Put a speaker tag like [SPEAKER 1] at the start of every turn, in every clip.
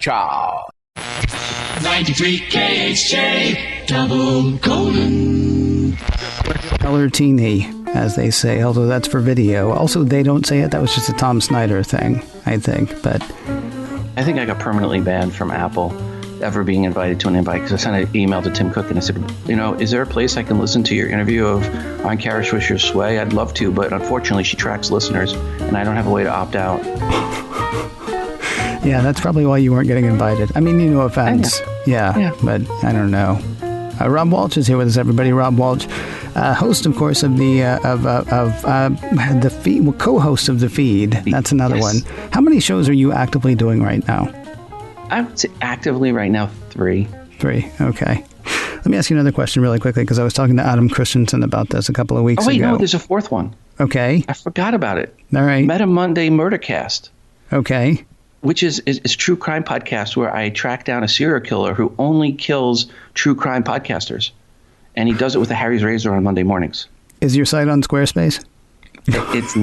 [SPEAKER 1] Ciao.
[SPEAKER 2] 93 KHJ, Double Golden.
[SPEAKER 3] Color teeny, as they say, although that's for video. Also, they don't say it. That was just a Tom Snyder thing, I think. But
[SPEAKER 4] I think I got permanently banned from Apple ever being invited to an invite because I sent an email to Tim Cook and I said, is there a place I can listen to your interview of On Kara Swisher's Sway? I'd love to, but unfortunately she tracks listeners and I don't have a way to opt out.
[SPEAKER 3] Yeah, that's probably why you weren't getting invited. I mean, no offense. Yeah, but I don't know. Rob Walch is here with us, everybody. Rob Walch, host, of course, of the feed, co-host of the feed. That's another one. How many shows are you actively doing right now?
[SPEAKER 4] I would say actively right now, 3.
[SPEAKER 3] 3, okay. Let me ask you another question really quickly, because I was talking to Adam Christensen about this a couple of weeks ago.
[SPEAKER 4] Oh, wait, no, there's a 4th one.
[SPEAKER 3] Okay.
[SPEAKER 4] I forgot about it.
[SPEAKER 3] All right.
[SPEAKER 4] Meta Monday Murdercast.
[SPEAKER 3] Okay.
[SPEAKER 4] Which is true crime podcast where I track down a serial killer who only kills true crime podcasters. And he does it with a Harry's Razor on Monday mornings.
[SPEAKER 3] Is your site on Squarespace?
[SPEAKER 4] It's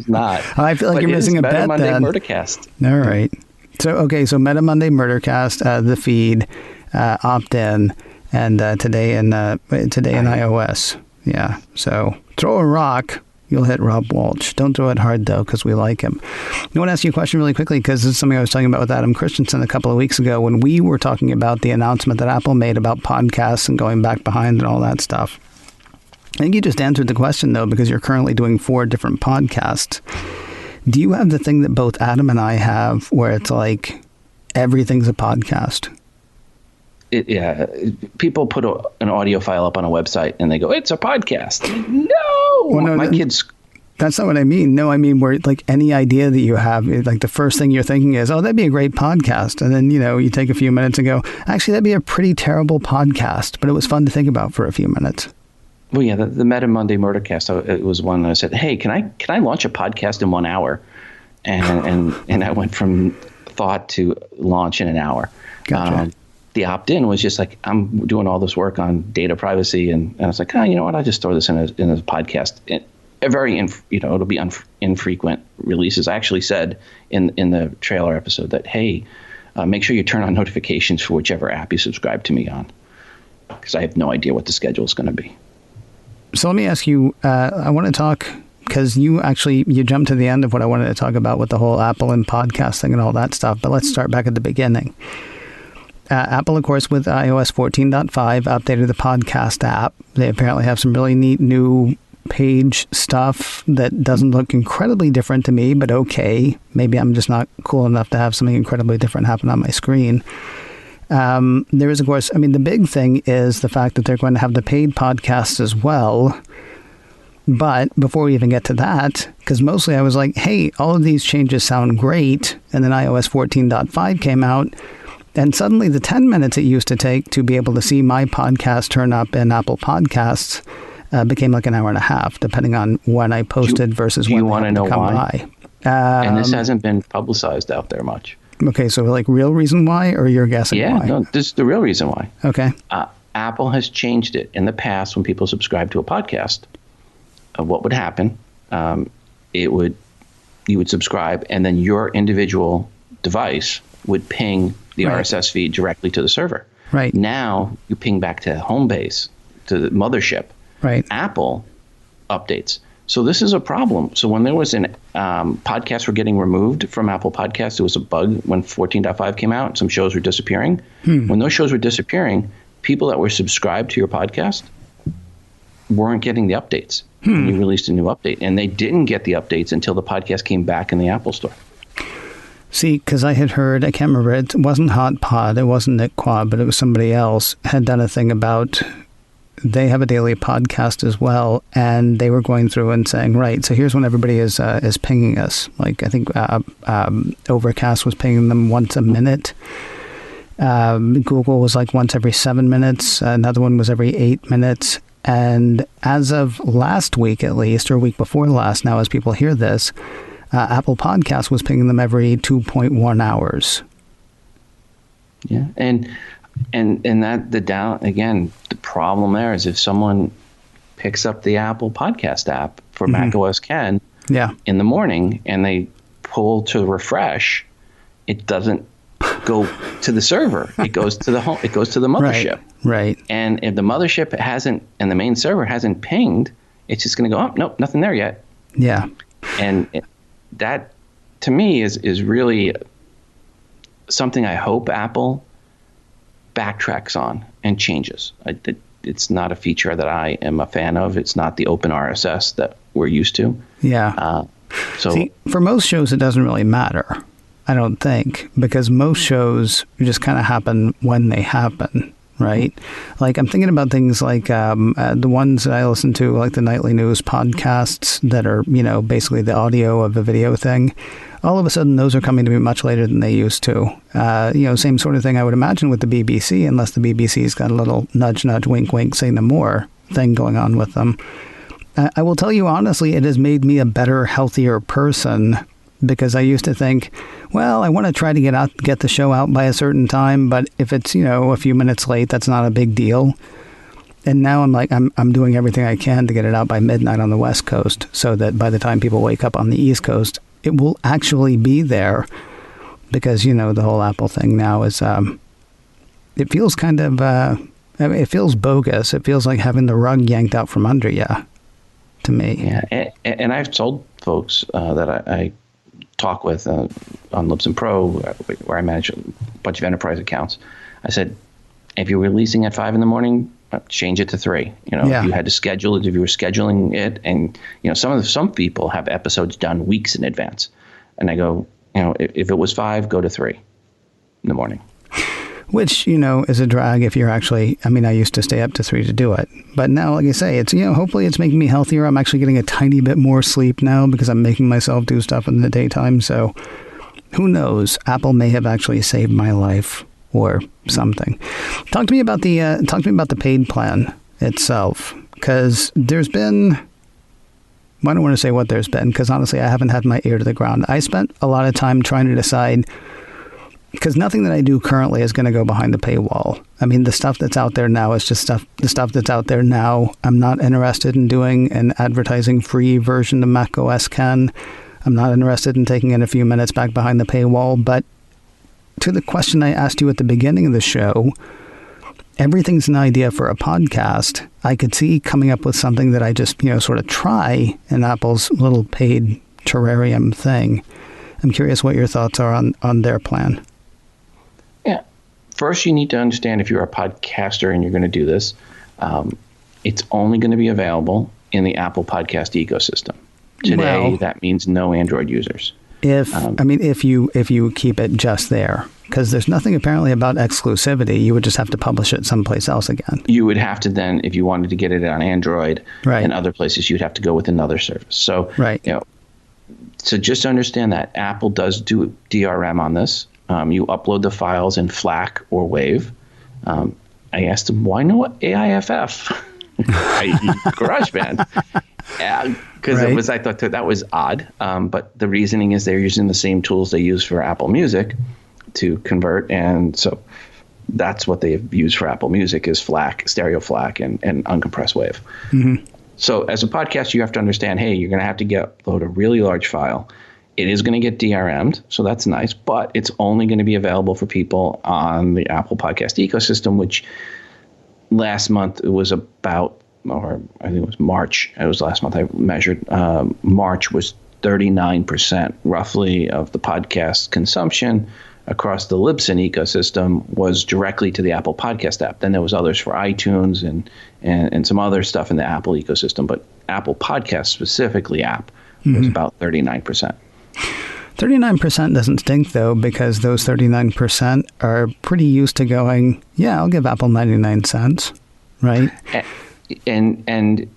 [SPEAKER 4] not.
[SPEAKER 3] I feel like you're missing a bet then.
[SPEAKER 4] Meta Monday Murdercast.
[SPEAKER 3] All right. So Meta Monday Murdercast, the feed, opt-in, and today in iOS. Yeah. So throw a rock. You'll hit Rob Walch. Don't throw it hard, though, because we like him. I want to ask you a question really quickly, because this is something I was talking about with Adam Christensen a couple of weeks ago when we were talking about the announcement that Apple made about podcasts and going back behind and all that stuff. I think you just answered the question, though, because you're currently doing 4 different podcasts. Do you have the thing that both Adam and I have where it's like everything's a podcast?
[SPEAKER 4] People put an audio file up on a website and they go, it's a podcast. No, well, no, my kids.
[SPEAKER 3] That's not what I mean. No, I mean where like any idea that you have, like the first thing you're thinking is, oh, that'd be a great podcast. And then, you take a few minutes and go, actually, that'd be a pretty terrible podcast, but it was fun to think about for a few minutes.
[SPEAKER 4] Well, yeah, the Meta Monday Murdercast, it was one that I said, hey, can I launch a podcast in 1 hour? And I went from thought to launch in an hour.
[SPEAKER 3] Gotcha.
[SPEAKER 4] The opt-in was just like, I'm doing all this work on data privacy. And I was like, you know what? I'll just throw this in a podcast. It'll be infrequent releases. I actually said in the trailer episode that, hey, make sure you turn on notifications for whichever app you subscribe to me on, because I have no idea what the schedule is going to be.
[SPEAKER 3] So let me ask you, I want to talk, because you jumped to the end of what I wanted to talk about with the whole Apple and podcasting and all that stuff. But let's start back at the beginning. Apple, of course, with iOS 14.5, updated the podcast app. They apparently have some really neat new page stuff that doesn't look incredibly different to me, but okay. Maybe I'm just not cool enough to have something incredibly different happen on my screen. There is, of course, the big thing is the fact that they're going to have the paid podcasts as well. But before we even get to that, because mostly I was like, hey, all of these changes sound great. And then iOS 14.5 came out. And suddenly the 10 minutes it used to take to be able to see my podcast turn up in Apple Podcasts became like an hour and a half, depending on when I posted versus when I had to come by.
[SPEAKER 4] And this hasn't been publicized out there much.
[SPEAKER 3] Okay, so like real reason why, or you're guessing why?
[SPEAKER 4] Yeah, no, this is the real reason why.
[SPEAKER 3] Okay.
[SPEAKER 4] Apple has changed it. In the past, when people subscribe to a podcast, what would happen? You would subscribe, and then your individual device would ping the RSS feed directly to the server.
[SPEAKER 3] Right.
[SPEAKER 4] Now you ping back to home base, to the mothership.
[SPEAKER 3] Right.
[SPEAKER 4] Apple updates. So this is a problem. So when there was podcasts were getting removed from Apple Podcasts, there was a bug when 14.5 came out. Some shows were disappearing. When those shows were disappearing, people that were subscribed to your podcast weren't getting the updates. When you released a new update. And they didn't get the updates until the podcast came back in the Apple Store.
[SPEAKER 3] See, because I had heard, I can't remember, it wasn't Hot Pod, it wasn't Nick Quad, but it was somebody else, had done a thing about, they have a daily podcast as well, and they were going through and saying, right, so here's when everybody is pinging us. Like, I think Overcast was pinging them once a minute. Google was like once every 7 minutes. Another one was every 8 minutes. And as of last week, at least, or week before last, now as people hear this, Apple Podcast was pinging them every 2.1 hours.
[SPEAKER 4] Yeah, and that the problem there is if someone picks up the Apple Podcast app for Mac OS X in the morning and they pull to refresh, it doesn't go to the server. It goes to the home. It goes to the mothership.
[SPEAKER 3] Right.
[SPEAKER 4] And if the mothership hasn't, and the main server hasn't pinged, it's just going to go, oh, nope, nothing there yet.
[SPEAKER 3] Yeah.
[SPEAKER 4] And that, to me, is really something I hope Apple backtracks on and changes. It's not a feature that I am a fan of. It's not the open RSS that we're used to.
[SPEAKER 3] Yeah.
[SPEAKER 4] So
[SPEAKER 3] see, for most shows, it doesn't really matter, I don't think, because most shows just kind of happen when they happen, right? Like, I'm thinking about things like the ones that I listen to, like the nightly news podcasts that are, basically the audio of a video thing. All of a sudden, those are coming to me much later than they used to. Same sort of thing I would imagine with the BBC, unless the BBC's got a little nudge, nudge, wink, wink, say no more thing going on with them. I will tell you honestly, it has made me a better, healthier person, because I used to think, well, I want to try to get the show out by a certain time, but if it's, a few minutes late, that's not a big deal. And now I'm like, I'm doing everything I can to get it out by midnight on the West Coast, so that by the time people wake up on the East Coast, it will actually be there. Because, the whole Apple thing now is, it feels kind of, it feels bogus. It feels like having the rug yanked out from under you, to me.
[SPEAKER 4] Yeah, and I've told folks that I talk with on Libsyn Pro, where I manage a bunch of enterprise accounts. I said, if you're releasing at 5 a.m, change it to 3. If you had to schedule it, if you were scheduling it, and some people have episodes done weeks in advance, and I go, if it was 5, go to 3 in the morning.
[SPEAKER 3] Which, is a drag if you're actually, I used to stay up to 3 to do it. But now, like I say, it's, hopefully it's making me healthier. I'm actually getting a tiny bit more sleep now because I'm making myself do stuff in the daytime. So who knows? Apple may have actually saved my life or something. Talk to me about the paid plan itself, because there's been, I don't want to say what there's been, because honestly, I haven't had my ear to the ground. I spent a lot of time trying to decide, because nothing that I do currently is going to go behind the paywall. The stuff that's out there now is just the stuff that's out there now. I'm not interested in doing an advertising-free version of Mac OS Ken. I'm not interested in taking it a few minutes back behind the paywall. But to the question I asked you at the beginning of the show, everything's an idea for a podcast. I could see coming up with something that I just, sort of try in Apple's little paid terrarium thing. I'm curious what your thoughts are on their plan.
[SPEAKER 4] Yeah. First, you need to understand, if you're a podcaster and you're going to do this, it's only going to be available in the Apple podcast ecosystem. Today, that means no Android users. If you keep it just there, because there's nothing apparently about exclusivity. You would just have to publish it someplace else again. You would have to then, if you wanted to get it on Android and other places, you'd have to go with another service. So, so just understand that Apple does do DRM on this. You upload the files in FLAC or WAV. I asked them, why no AIFF? GarageBand. Because I thought that was odd. But the reasoning is they're using the same tools they use for Apple Music to convert. And so that's what they've used for Apple Music is FLAC, stereo FLAC, and uncompressed WAV. Mm-hmm. So as a podcaster, you have to understand, hey, you're going to have to upload a really large file. It is going to get DRM'd, so that's nice, but it's only going to be available for people on the Apple Podcast ecosystem, which last month it was about, or I think it was March. It was last month I measured. March was 39% roughly of the podcast consumption across the Libsyn ecosystem was directly to the Apple Podcast app. Then there was others for iTunes and some other stuff in the Apple ecosystem, but Apple Podcast specifically app was about 39%. 39% doesn't stink, though, because those 39% are pretty used to going, yeah, I'll give Apple 99 cents, right? And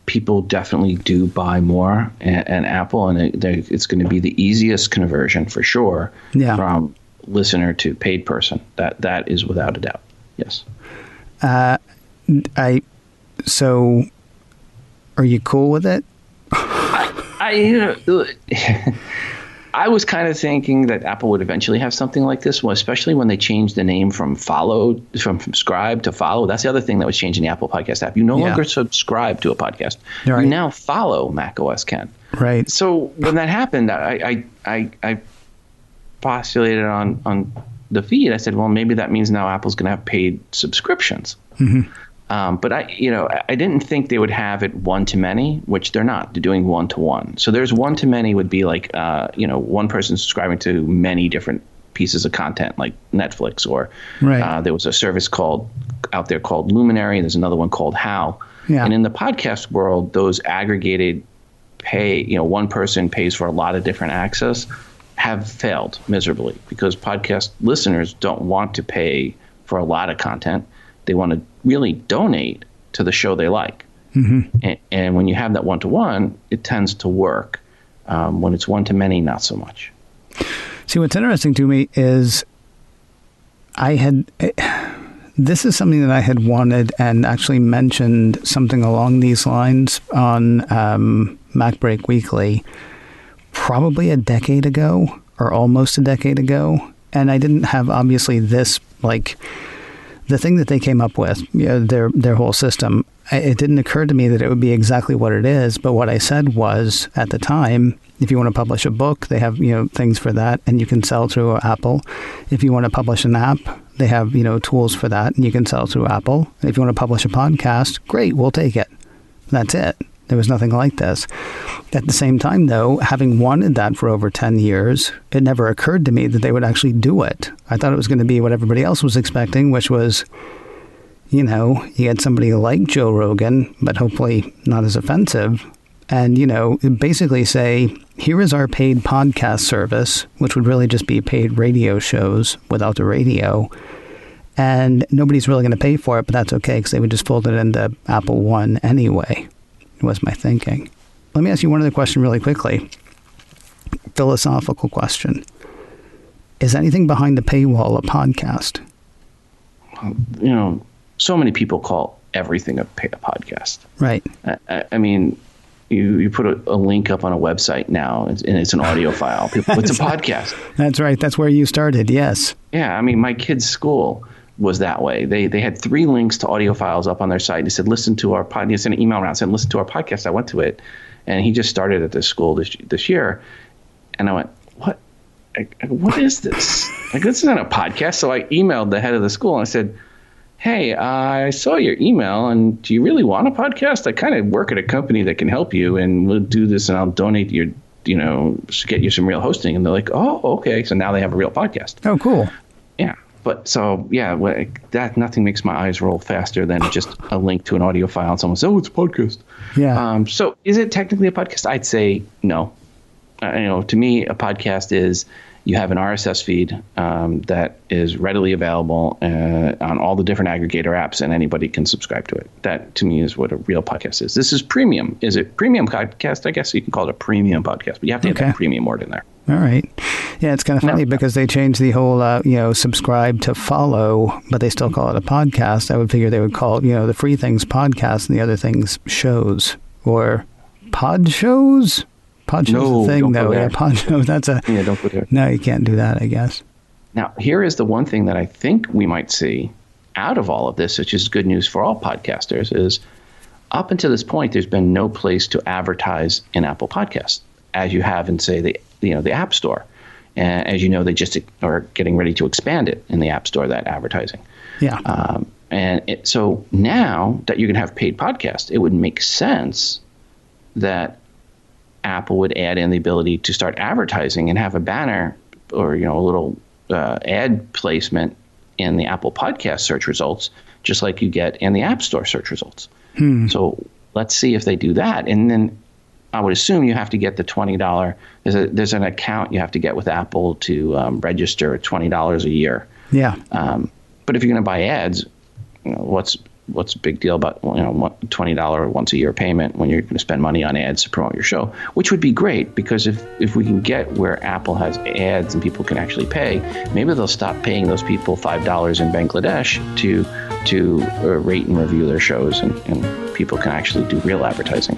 [SPEAKER 4] people definitely do buy more and Apple, and it's going to be the easiest conversion for sure from listener to paid person. That is without a doubt. Yes. So are you cool with it? I was kind of thinking that Apple would eventually have something like this, especially when they changed the name from subscribe to follow. That's the other thing that was changing the Apple Podcast app. You no longer subscribe to a podcast. Right. You now follow Mac OS Ken. Right. So when that happened, I postulated on the feed, I said, well, maybe that means now Apple's going to have paid subscriptions. But I didn't think they would have it one-to-many, which they're not. They're doing one-to-one. So there's one-to-many would be like, one person subscribing to many different pieces of content like Netflix, or there was a service out there called Luminary. There's another one called How. Yeah. And in the podcast world, those aggregated one person pays for a lot of different access have failed miserably because podcast listeners don't want to pay for a lot of content. They want to really donate to the show they like. And when you have that one-to-one, it tends to work. When it's one-to-many, not so much.
[SPEAKER 3] See, what's interesting to me is this is something that I had wanted and actually mentioned something along these lines on MacBreak Weekly probably a decade ago or almost a decade ago. And I didn't have, obviously, this, like, the thing that they came up with, their whole system. It didn't occur to me that it would be exactly what it is. But what I said was, at the time, if you want to publish a book, they have, things for that, and you can sell through Apple. If you want to publish an app, they have, tools for that, and you can sell through Apple. If you want to publish a podcast, great, we'll take it. That's it. There was nothing like this. At the same time, though, having wanted that for over 10 years, it never occurred to me that they would actually do it. I thought it was going to be what everybody else was expecting, which was, you had somebody like Joe Rogan, but hopefully not as offensive, and, basically say, here is our paid podcast service, which would really just be paid radio shows without the radio. And nobody's really going to pay for it, but that's okay because they would just fold it into Apple One anyway, was my thinking. Let me ask you one other question really quickly. Philosophical question. Is anything behind the paywall a podcast?
[SPEAKER 4] So many people call everything a podcast.
[SPEAKER 3] Right.
[SPEAKER 4] I mean, you put a link up on a website now, and it's an audio file. It's a podcast. That's
[SPEAKER 3] right. That's where you started, yes.
[SPEAKER 4] Yeah, I mean, my kid's school was that way. They had 3 links to audio files up on their site. They said, listen to our podcast. They sent an email around saying, listen to our podcast. I went to it, and he just started at this school this year. And I went, what? What is this? This isn't a podcast. So I emailed the head of the school, and I said, hey, I saw your email, and do you really want a podcast? I kind of work at a company that can help you, and we'll do this, and I'll donate your, get you some real hosting. And they're like, oh, okay. So now they have a real podcast.
[SPEAKER 3] Oh, cool.
[SPEAKER 4] Yeah. But so, yeah, that nothing makes my eyes roll faster than just a link to an audio file, and someone says, oh, it's a podcast.
[SPEAKER 3] Yeah.
[SPEAKER 4] So is it technically a podcast? I'd say no. To me, a podcast is you have an RSS feed that is readily available on all the different aggregator apps, and anybody can subscribe to it. That, to me, is what a real podcast is. This is premium. Is it premium podcast? I guess you can call it a premium podcast, but you have to have that premium word in there.
[SPEAKER 3] All right. Yeah, it's kind of funny because they changed the whole, subscribe to follow, but they still call it a podcast. I would figure they would call, the free things podcast and the other things shows, or pod shows. Pod show's a thing, though. Yeah, pod show. That's a.
[SPEAKER 4] Yeah, don't put there.
[SPEAKER 3] No, you can't do that, I guess.
[SPEAKER 4] Now, here is the one thing that I think we might see out of all of this, which is good news for all podcasters, is up until this point, there's been no place to advertise in Apple Podcasts, as you have in, say, the App Store. And as you know, they just are getting ready to expand it in the App Store, that advertising.
[SPEAKER 3] Yeah.
[SPEAKER 4] So now that you can have paid podcasts, it would make sense that Apple would add in the ability to start advertising and have a banner or, a little ad placement in the Apple Podcast search results, just like you get in the App Store search results. So let's see if they do that. And then I would assume you have to get the $20. There's an account you have to get with Apple to register at $20 a year.
[SPEAKER 3] Yeah.
[SPEAKER 4] But if you're going to buy ads, what's a big deal about $20 once a year payment when you're going to spend money on ads to promote your show? Which would be great, because if we can get where Apple has ads and people can actually pay, maybe they'll stop paying those people $5 in Bangladesh to rate and review their shows, and people can actually do real advertising.